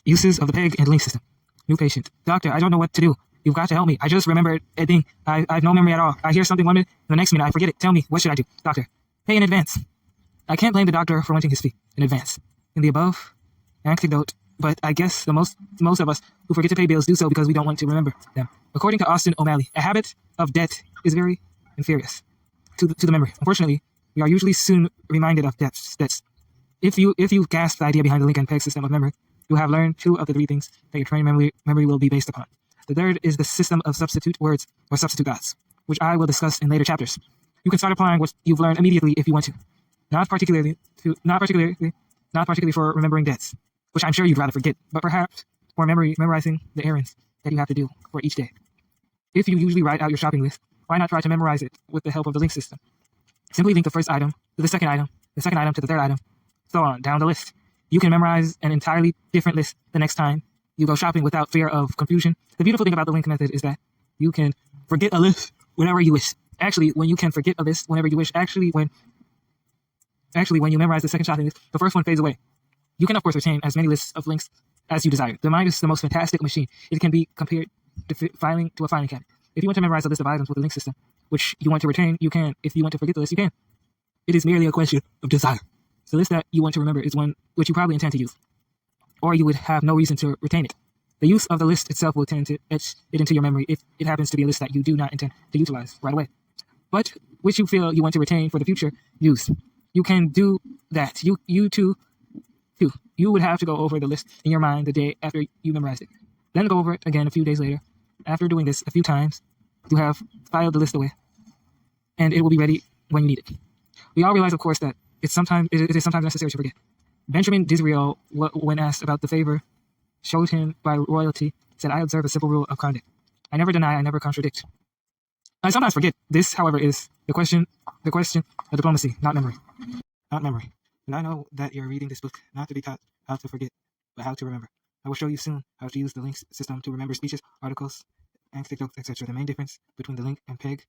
Uses of the PEG and link system. New patient. Doctor, I don't know what to do. You've got to help me. I just remembered a thing. I have no memory at all. I hear something 1 minute, the next minute I forget it. Tell me, what should I do? Doctor, pay in advance. I can't blame the doctor for wanting his fee in advance. In the above anecdote, but I guess the most of us who forget to pay bills do so because we don't want to remember them. According to Austin O'Malley, a habit of debt is very inferious to the memory. Unfortunately, we are usually soon reminded of debts. If you grasp the idea behind the link and peg system of memory, you have learned 2 of the 3 things that your training memory will be based upon. The third is the system of substitute words or substitute dots, which I will discuss in later chapters. You can start applying what you've learned immediately if you want to. Not particularly for remembering debts, which I'm sure you'd rather forget, but perhaps for memorizing the errands that you have to do for each day. If you usually write out your shopping list, why not try to memorize it with the help of the link system? Simply link the first item to the second item to the third item, so on down the list. You can memorize an entirely different list the next time you go shopping without fear of confusion. The beautiful thing about the link method is that you can forget a list whenever you wish. Actually, when you can forget a list whenever you wish, when you memorize the second shopping list, the first one fades away. You can, of course, retain as many lists of links as you desire. The mind is the most fantastic machine. It can be compared to a filing cabinet. If you want to memorize a list of items with a link system, which you want to retain, you can. If you want to forget the list, you can. It is merely a question of desire. The list that you want to remember is one which you probably intend to use, or you would have no reason to retain it. The use of the list itself will tend to etch it into your memory if it happens to be a list that you do not intend to utilize right away, but which you feel you want to retain for the future use. You can do that. You too. You would have to go over the list in your mind the day after you memorized it. Then go over it again a few days later. After doing this a few times, you have filed the list away, and it will be ready when you need it. We all realize, of course, that it is sometimes necessary to forget. Benjamin Disraeli, when asked about the favor showed him by royalty, said, "I observe a simple rule of conduct. I never deny, I never contradict." I sometimes forget. This, however, is the question of diplomacy, not memory. And I know that you're reading this book not to be taught how to forget, but how to remember. I will show you soon how to use the link system to remember speeches, articles, anecdotes, etc. The main difference between the link and peg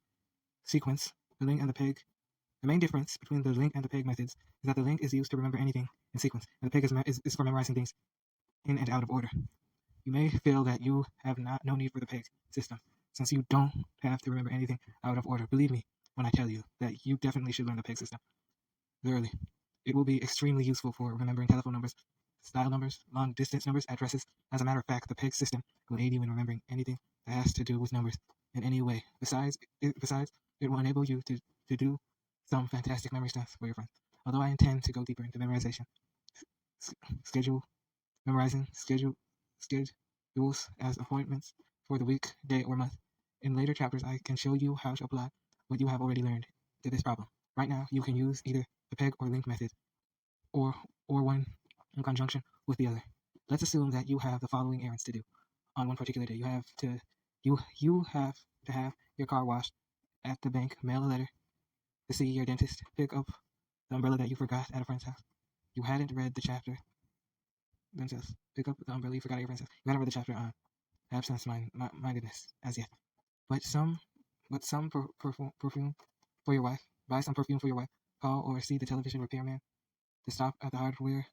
sequence, the main difference between the link and the peg methods is that the link is used to remember anything in sequence, and the peg is for memorizing things in and out of order. You may feel that you have no need for the peg system, since you don't have to remember anything out of order. Believe me when I tell you that you definitely should learn the peg system thoroughly. It will be extremely useful for remembering telephone numbers, style numbers, long distance numbers, addresses. As a matter of fact, the peg system will aid you in remembering anything that has to do with numbers in any way. Besides, it will enable you to do some fantastic memory stuff for your friends. Although I intend to go deeper into memorization, memorizing schedules as appointments for the week, day, or month. In later chapters, I can show you how to apply what you have already learned to this problem. Right now, you can use either the peg or link method, or one in conjunction with the other. Let's assume that you have the following errands to do on one particular day. You have to have your car washed, at the bank, mail a letter, to see your dentist, pick up the umbrella that you forgot at a friend's house. You hadn't read the chapter. Pick up the umbrella you forgot at your friend's house. You hadn't read the chapter on absence-mindedness as yet. But some perfume for your wife. Buy some perfume for your wife. Call or see the television repairman. To stop at the hardware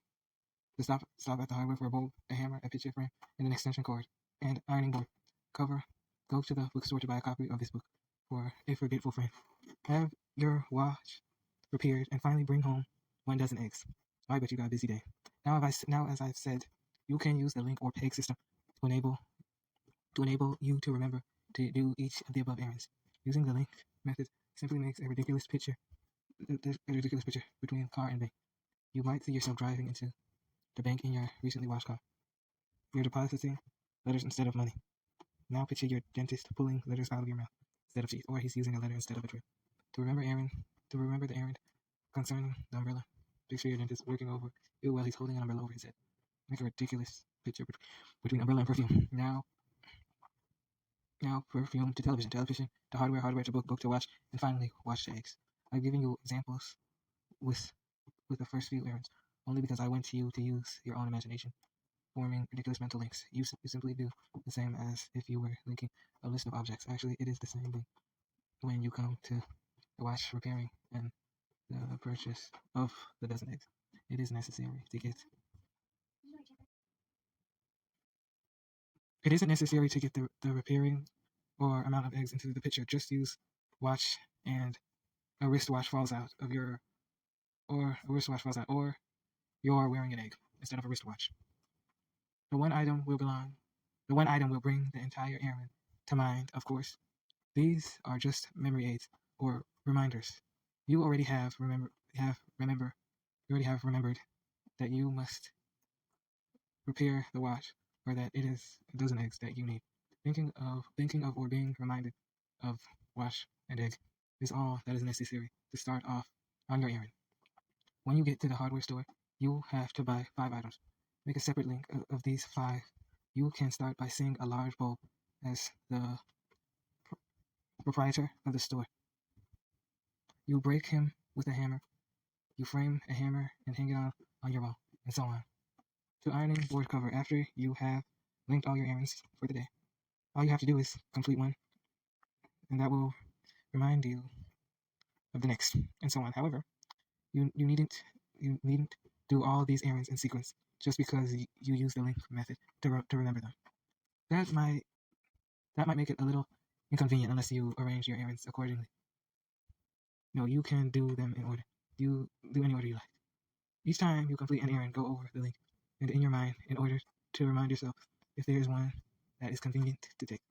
for a bulb, a hammer, a picture frame, and an extension cord, and ironing board. Cover. Go to the bookstore to buy a copy of this book for a forgetful friend. Have your watch repaired, and finally bring home 1 dozen eggs. I bet you got a busy day. Now, as I've said, you can use the link or peg system to enable you to remember to do each of the above errands. Using the link method simply makes a ridiculous picture between car and bank. You might see yourself driving into the bank in your recently washed car. You're depositing letters instead of money. Now picture your dentist pulling letters out of your mouth instead of teeth, or he's using a letter instead of a drill. To remember the errand concerning the umbrella, picture your dentist working over you while he's holding an umbrella over his head. Make a ridiculous picture between umbrella and perfume. Now perfume to television to hardware to book to watch, and finally watch to eggs. I've given you examples with the first few errands only because I want you to use your own imagination, forming ridiculous mental links. You simply do the same as if you were linking a list of objects. Actually, it is the same thing when you come to the watch repairing and the purchase of the dozen eggs. It is necessary to get It isn't necessary to get the repairing or amount of eggs into the picture. Just use watch and a wristwatch falls out of your, or a wristwatch falls out, or you're wearing an egg instead of a wristwatch. The one item will belong. The one item will bring the entire errand to mind, of course. These are just memory aids or reminders. You already have remember. You already have remembered that you must repair the watch, or that it is a dozen eggs that you need. Thinking of or being reminded of watch and egg is all that is necessary to start off on your errand. When you get to the hardware store, you have to buy 5 items. Make a separate link of these 5. You can start by seeing a large bulb as the proprietor of the store. You break him with a hammer. You frame a hammer and hang it on your wall, and so on. To ironing board cover, after you have linked all your errands for the day, all you have to do is complete one, and that will remind you of the next, and so on. However, you needn't do all these errands in sequence just because you use the link method to remember them. That might make it a little inconvenient unless you arrange your errands accordingly. No, you can do them in order. You do any order you like. Each time you complete an errand, go over the link and in your mind in order to remind yourself if there is one that is convenient to take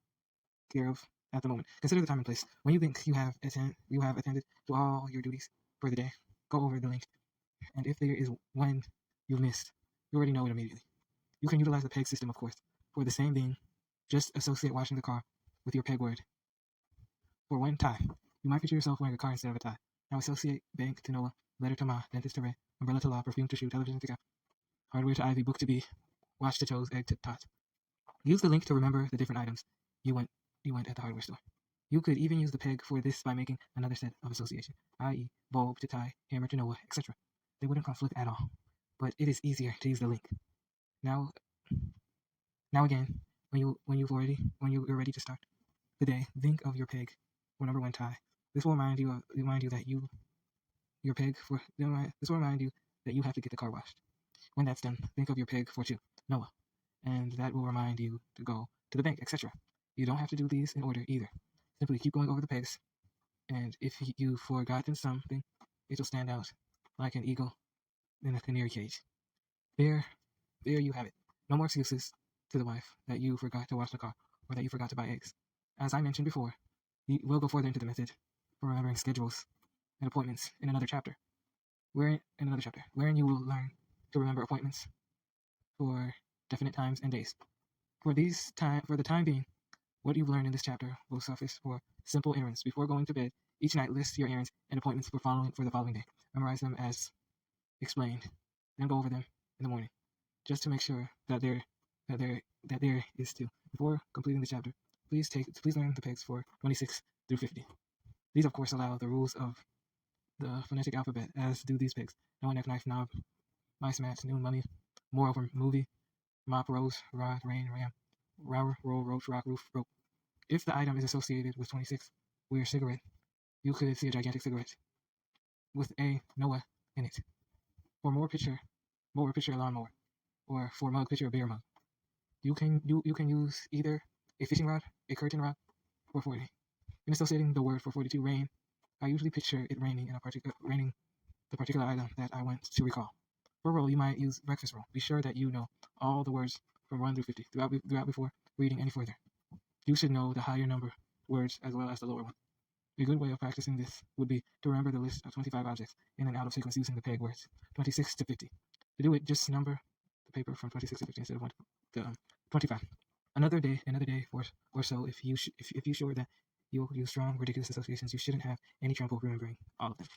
care of at the moment. Consider the time and place. When you think you have attended to all your duties for the day, go over the link. And if there is one you've missed, you already know it immediately. You can utilize the peg system, of course, for the same thing. Just associate washing the car with your peg word. For one, tie. You might picture yourself wearing a car instead of a tie. Now associate bank to Noah, letter to Ma, dentist to Ray, umbrella to law, perfume to shoe, television to Cap, hardware to Ivy, book to B, watch to toes, egg to tot. Use the link to remember the different items you went at the hardware store. You could even use the peg for this by making another set of association, i.e. bulb to tie, hammer to Noah, etc. They wouldn't conflict at all, but it is easier to use the link. Now again, when you're ready to start the day, think of your peg for number 1 tie. This will remind you that you have to get the car washed. When that's done, think of your peg for 2, Noah, and that will remind you to go to the bank, etc. You don't have to do these in order either. Simply keep going over the pegs, and if you've forgotten something, it'll stand out like an eagle in a canary cage. There you have it. No more excuses to the wife that you forgot to wash the car or that you forgot to buy eggs. As I mentioned before, we'll go further into the method for remembering schedules and appointments in another chapter, wherein you will learn to remember appointments for definite times and days. For the time being, what you've learned in this chapter will suffice for simple errands. Before going to bed, each night list your errands and appointments for the following day. Memorize them as explained, then go over them in the morning, just to make sure that there is two. Before completing the chapter, please learn the pegs for 26 through 50. These, of course, allow the rules of the phonetic alphabet, as do these pegs. No, neck, knife, knob, mice, mat, noon, mummy, moreover, movie, mop, rose, rod, rain, ram, rower, roll, roach, rock, roof, rope. If the item is associated with 26, wear cigarette, you could see a gigantic cigarette with a Noah in it. For more picture a lawnmower, or for mug, picture a beer mug. You can use either a fishing rod, a curtain rod, or 40. In associating the word for 42, rain, I usually picture it raining the particular item that I want to recall. For roll, you might use breakfast roll. Be sure that you know all the words from 1 through 50 throughout before reading any further. You should know the higher number words as well as the lower one. A good way of practicing this would be to remember the list of 25 objects in and out of sequence using the peg words 26 to 50. To do it, just number the paper from 26 to 50 instead of 25. Another day or so, if you sure that you'll use strong, ridiculous associations, you shouldn't have any trouble remembering all of them.